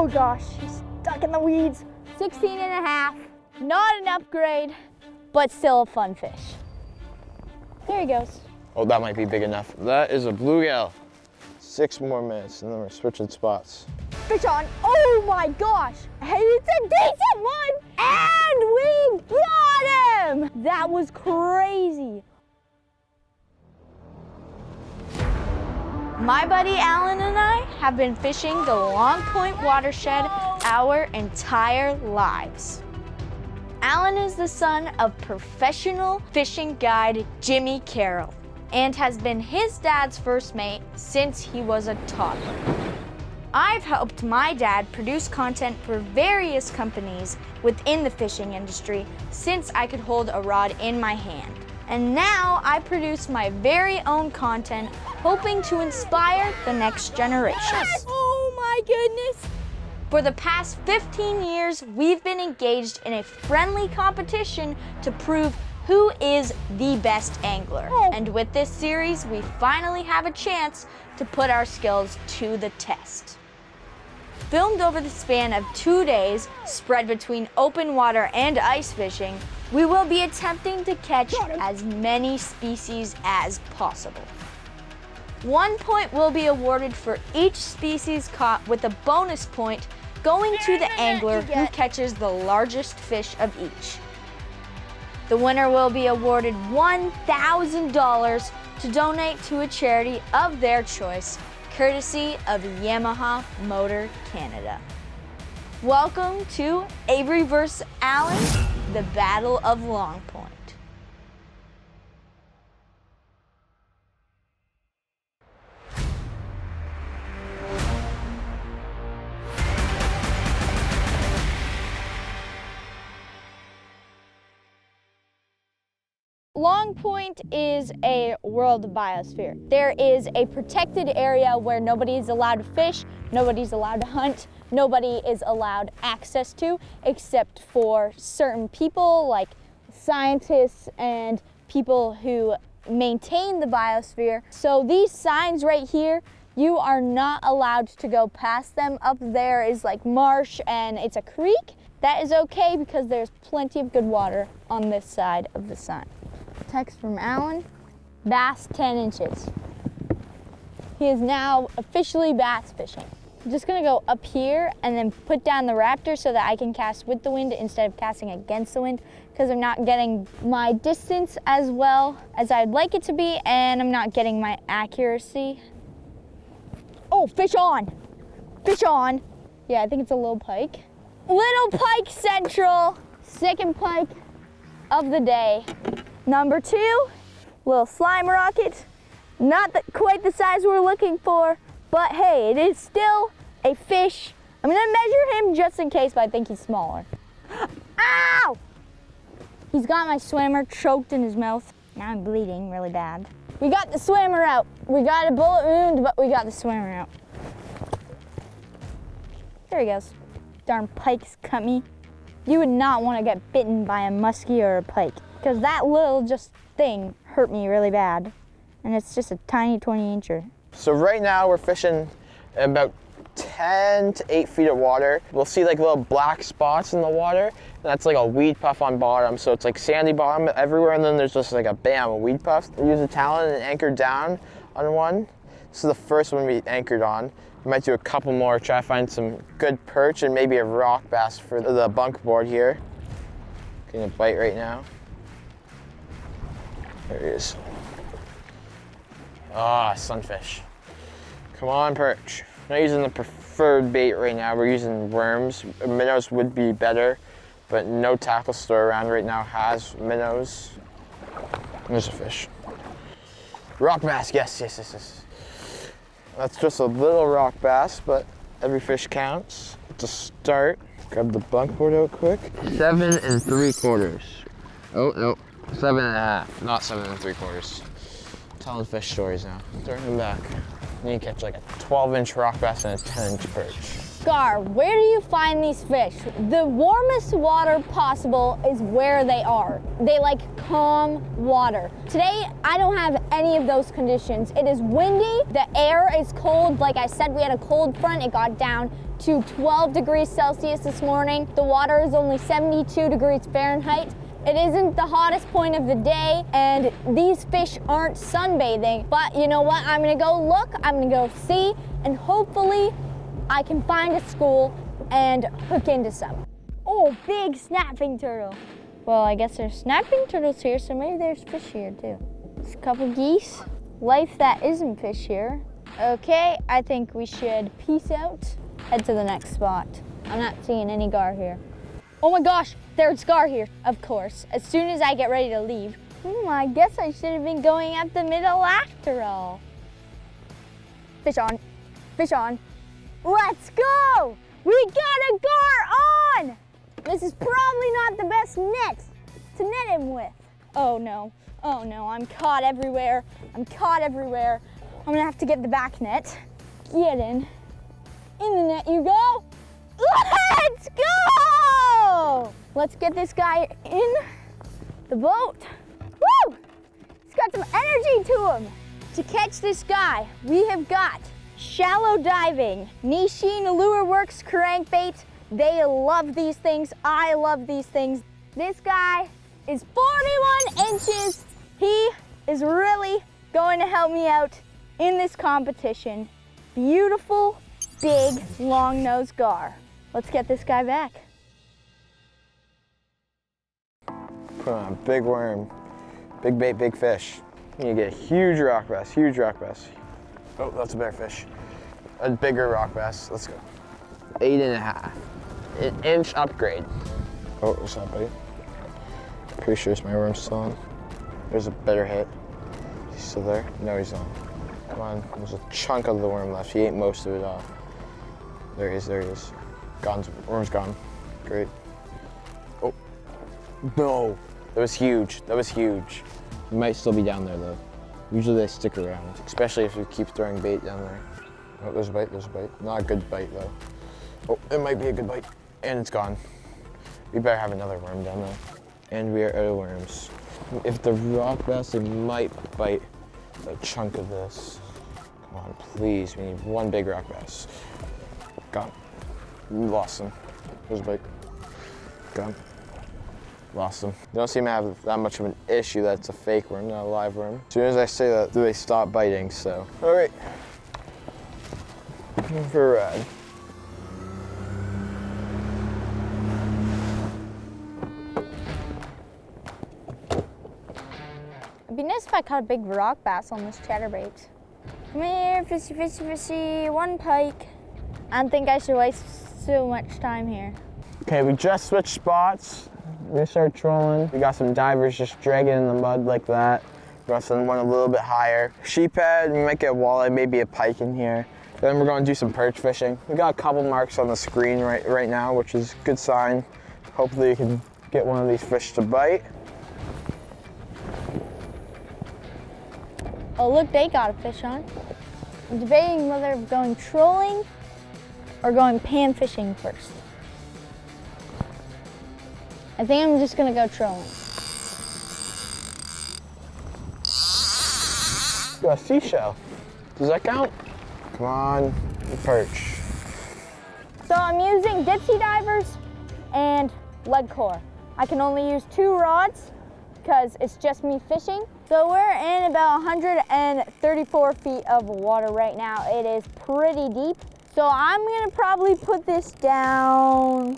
Oh gosh, he's stuck in the weeds. 16 and a half. Not an upgrade, but still a fun fish. There he goes. Oh, that might be big enough. That is a bluegill. 6 more minutes and then we're switching spots. Fish on. Oh my gosh. Hey, it's a decent one. And we got him. That was crazy. My buddy Allen and I have been fishing the Longpoint watershed our entire lives. Allen is the son of professional fishing guide Jimmy Carroll and has been his dad's first mate since he was a toddler. I've helped my dad produce content for various companies within the fishing industry since I could hold a rod in my hand. And now I produce my very own content, hoping to inspire the next generation. Yes! Oh my goodness! For the past 15 years, we've been engaged in a friendly competition to prove who is the best angler. Oh. And with this series, we finally have a chance to put our skills to the test. Filmed over the span of 2 days, spread between open water and ice fishing, we will be attempting to catch as many species as possible. 1 point will be awarded for each species caught, with a bonus point going to the angler who catches the largest fish of each. The winner will be awarded $1,000 to donate to a charity of their choice, courtesy of Yamaha Motor Canada. Welcome to Averie vs. Allen, the Battle of Longpoint. Longpoint is a world biosphere. There is a protected area where nobody is allowed to fish, nobody's allowed to hunt, nobody is allowed access to, except for certain people like scientists and people who maintain the biosphere. So these signs right here, you are not allowed to go past them. Up there is like marsh and it's a creek. That is okay because there's plenty of good water on this side of the sign. Text from Allen, bass 10 inches. He is now officially bass fishing. I'm just gonna go up here and then put down the Raptor so that I can cast with the wind instead of casting against the wind, because I'm not getting my distance as well as I'd like it to be, and I'm not getting my accuracy. Oh, fish on, fish on. Yeah, I think it's a little pike. Little pike central, second pike of the day. Number 2, little slime rocket. Not quite the size we're looking for, but hey, it is still a fish. I'm gonna measure him just in case, but I think he's smaller. Ow! He's got my swimmer choked in his mouth. Now I'm bleeding really bad. We got the swimmer out. We got a bullet wound, but we got the swimmer out. There he goes. Darn pikes cut me. You would not want to get bitten by a muskie or a pike, because that little just thing hurt me really bad. And it's just a tiny 20-incher. So right now we're fishing about 10 to 8 feet of water. We'll see like little black spots in the water. That's like a weed puff on bottom. So it's like sandy bottom everywhere, and then there's just like a bam, a weed puff. We use a talon and anchor down on one. This is the first one we anchored on. We might do a couple more, try to find some good perch and maybe a rock bass for the bunk board here. Getting a bite right now. There he is. Ah, sunfish. Come on, perch. I'm not using the preferred bait right now. We're using worms. Minnows would be better, but no tackle store around right now has minnows. There's a fish. Rock bass, yes, yes, yes, yes. That's just a little rock bass, but every fish counts. To start, grab the bunk board out quick. 7 3/4. Oh, no. 7 1/2, not 7 3/4. Telling fish stories now. Throwing him back. You need to catch like a 12-inch rock bass and a 10-inch perch. Gar, where do you find these fish? The warmest water possible is where they are. They like calm water. Today, I don't have any of those conditions. It is windy, the air is cold. Like I said, we had a cold front. It got down to 12 degrees Celsius this morning. The water is only 72 degrees Fahrenheit. It isn't the hottest point of the day, and these fish aren't sunbathing. But you know what? I'm gonna go look, I'm gonna go see, and hopefully I can find a school and hook into some. Oh, big snapping turtle. Well, I guess there's snapping turtles here, so maybe there's fish here too. There's a couple geese. Life that isn't fish here. Okay, I think we should peace out. Head to the next spot. I'm not seeing any gar here. Oh my gosh, there's gar here, of course, as soon as I get ready to leave. I guess I should have been going up the middle after all. Fish on, fish on. Let's go! We got a gar on! This is probably not the best net to net him with. Oh no, I'm caught everywhere. I'm caught everywhere. I'm gonna have to get the back net. Get in. In the net you go. Let's go! Let's get this guy in the boat. Woo! He's got some energy to him. To catch this guy, we have got shallow diving, Nishine Lure Works crankbait. They love these things. I love these things. This guy is 41 inches. He is really going to help me out in this competition. Beautiful, big, long-nosed gar. Let's get this guy back. Put on a big worm, big bait, big fish. You get a huge rock bass, huge rock bass. Oh, that's a bear fish. A bigger rock bass. Let's go. 8.5. An inch upgrade. Oh, what's that bite? Pretty sure it's my worm still on. There's a better hit. He's still there? No, he's not. Come on, there's a chunk of the worm left. He ate most of it off. There he is, there he is. Gone, worm's gone. Great. Oh, no. That was huge, that was huge. He might still be down there though. Usually they stick around, especially if you keep throwing bait down there. Oh, there's a bite, there's a bite. Not a good bite though. Oh, it might be a good bite. And it's gone. We better have another worm down there. And we are out of worms. If the rock bass, they might bite a chunk of this. Come on, please, we need one big rock bass. Gone. We lost him. There's a bite. Gone. Lost them. They don't seem to have that much of an issue that it's a fake worm, not a live worm. As soon as I say that, they stop biting, so. All right. For a ride. It'd be nice if I caught a big rock bass on this chatterbait. Come here, fishy, fishy, fishy, one pike. I don't think I should waste so much time here. Okay, we just switched spots. We're gonna start trolling. We got some divers just dragging in the mud like that. We got some one a little bit higher. Sheephead, we might get a walleye, maybe a pike in here. Then we're gonna do some perch fishing. We got a couple marks on the screen right now, which is a good sign. Hopefully you can get one of these fish to bite. Oh look, they got a fish on. I'm debating whether going trolling or going pan fishing first. I think I'm just gonna go trolling. Got a seashell. Does that count? Come on, the perch. So I'm using dipsy divers and lead core. I can only use 2 rods because it's just me fishing. So we're in about 134 feet of water right now. It is pretty deep. So I'm gonna probably put this down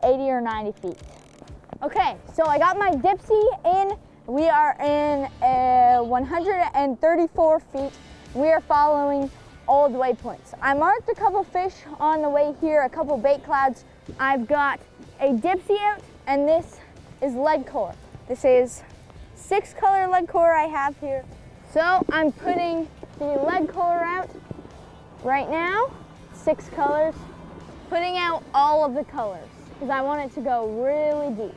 80 or 90 feet. Okay, so I got my dipsy in. We are in 134 feet. We are following old waypoints. I marked a couple fish on the way here, a couple bait clouds. I've got a dipsy out, and this is lead core. This is 6-color lead core I have here. So I'm putting the lead core out right now, 6 colors, putting out all of the colors because I want it to go really deep.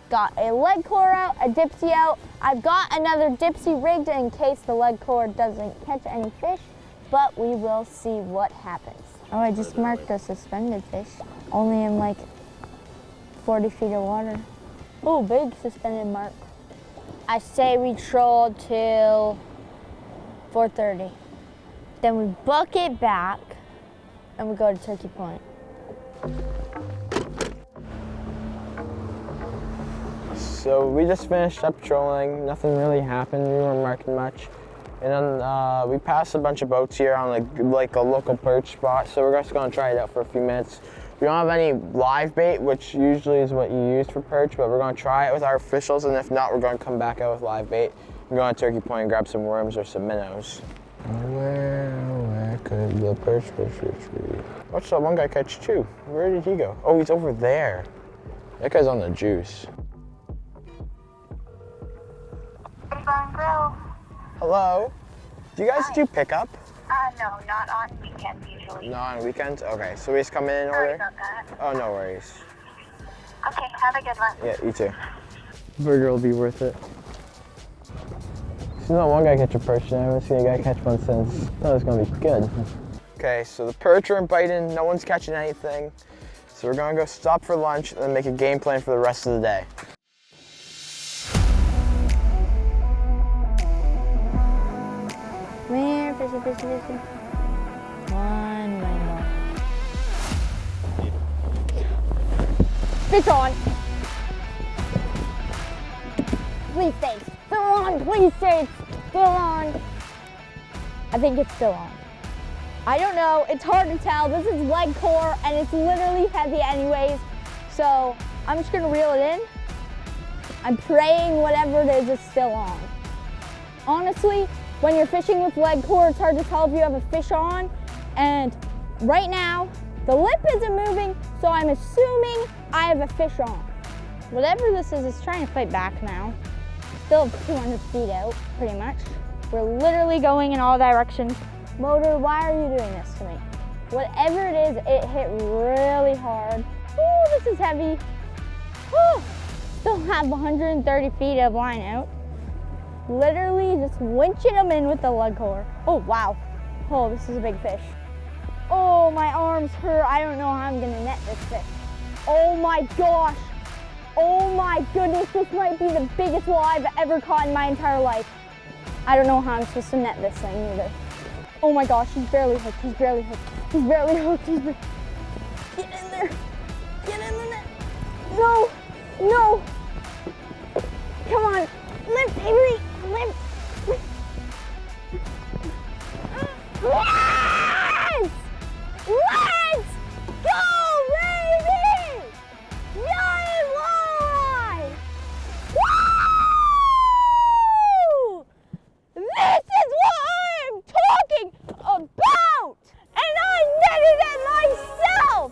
Got a lead core out, a dipsy out. I've got another dipsy rigged in case the lead core doesn't catch any fish. but we will see what happens. Oh, I just marked a suspended fish, only in like 40 feet of water. Oh, big suspended mark. I say we troll till 4:30. Then we book it back and we go to Turkey Point. So we just finished up trolling. Nothing really happened. We weren't marking much. And then we passed a bunch of boats here on like a local perch spot. So we're just gonna try it out for a few minutes. We don't have any live bait, which usually is what you use for perch, but we're gonna try it with our officials. And if not, we're gonna come back out with live bait. We're going to Turkey Point and grab some worms or some minnows. Where could the perch be? Watch that one guy catch two. Where did he go? Oh, he's over there. That guy's on the juice. Hello. Do you guys do pickup? No, not on weekends usually. Not on weekends? Okay, so we just come in and order? Sorry about that. Oh, no worries. Okay, have a good one. Yeah, you too. Burger will be worth it. Seen that one guy catch a perch, and I haven't seen a guy catch one since. That was gonna be good. Okay, so the perch aren't biting, no one's catching anything. So we're gonna go stop for lunch and then make a game plan for the rest of the day. Come here, fishy, fishy, fishy. One rainbow. Fish on. Please stay still on, please stay still on. I think it's still on. I don't know, it's hard to tell. This is leg core and it's literally heavy anyways. So I'm just gonna reel it in. I'm praying whatever it is still on. Honestly, when you're fishing with leg core, it's hard to tell if you have a fish on. And right now, the lip isn't moving, so I'm assuming I have a fish on. Whatever this is, it's trying to fight back now. Still 200 feet out, pretty much. We're literally going in all directions. Motor, why are you doing this to me? Whatever it is, it hit really hard. Ooh, this is heavy. Whew. Still have 130 feet of line out. Literally just winching them in with the lug core. Oh, wow. Oh, this is a big fish. Oh, my arms hurt. I don't know how I'm gonna net this fish. Oh my gosh. Oh my goodness, this might be the biggest walleye I've ever caught in my entire life. I don't know how I'm supposed to net this thing either. Oh my gosh, he's barely hooked, he's barely hooked, he's barely hooked, Get in there, get in the net. No, no. Come on, lift, Averie, lift. Let's! Let's go, baby! Giant walleye! Woo! This is what I'm talking about! And I netted it myself!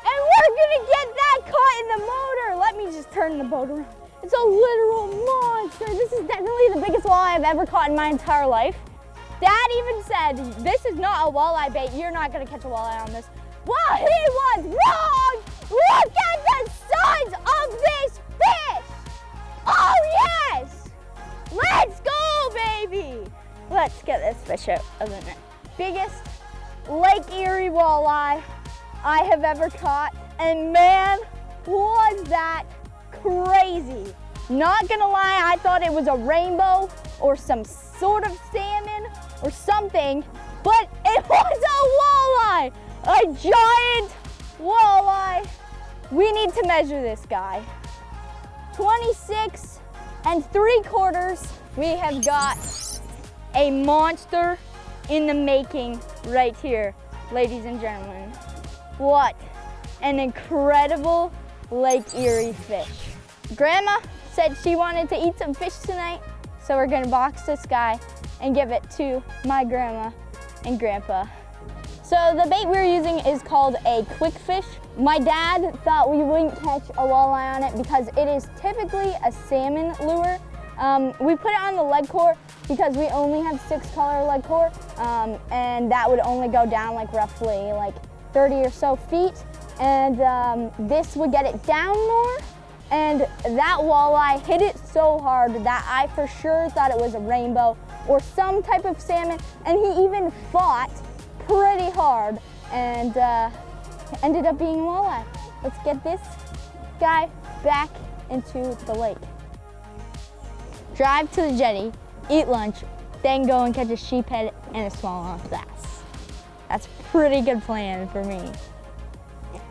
And we're gonna get that caught in the motor! Let me just turn the boat around. It's a literal monster. This is definitely the biggest walleye I've ever caught in my entire life. Dad even said, this is not a walleye bait. You're not gonna catch a walleye on this. Well, he was wrong! Look at the size of this fish! Oh yes! Let's go, baby! Let's get this fish out of the net. Biggest Lake Erie walleye I have ever caught. And man, was that crazy. Not gonna lie, I thought it was a rainbow or some sort of salmon or something, but it was a walleye, a giant walleye. We need to measure this guy. 26 3/4. We have got a monster in the making right here, ladies and gentlemen. What an incredible Lake Erie fish. Grandma said she wanted to eat some fish tonight, so we're gonna box this guy and give it to my grandma and grandpa. So the bait we're using is called a quick fish. My dad thought we wouldn't catch a walleye on it because it is typically a salmon lure. We put it on the leg core because we only have 6-color leg core, and that would only go down like roughly like 30 or so feet. And this would get it down more. And that walleye hit it so hard that I for sure thought it was a rainbow. or some type of salmon, and he even fought pretty hard and ended up being a walleye. Let's get this guy back into the lake. Drive to the jetty, eat lunch, then go and catch a sheephead and a smallmouth bass. That's a pretty good plan for me.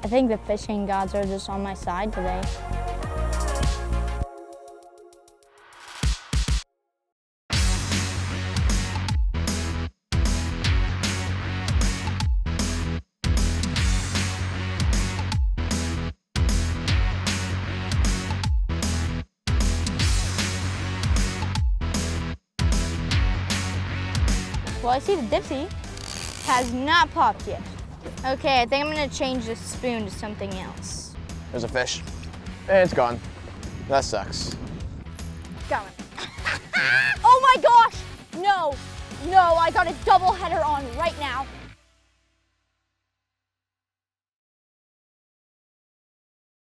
I think the fishing gods are just on my side today. Well, I see the dipsy has not popped yet. Okay, I think I'm gonna change the spoon to something else. There's a fish. And it's gone. That sucks. Got it. Oh my gosh! No, I got a double header on right now.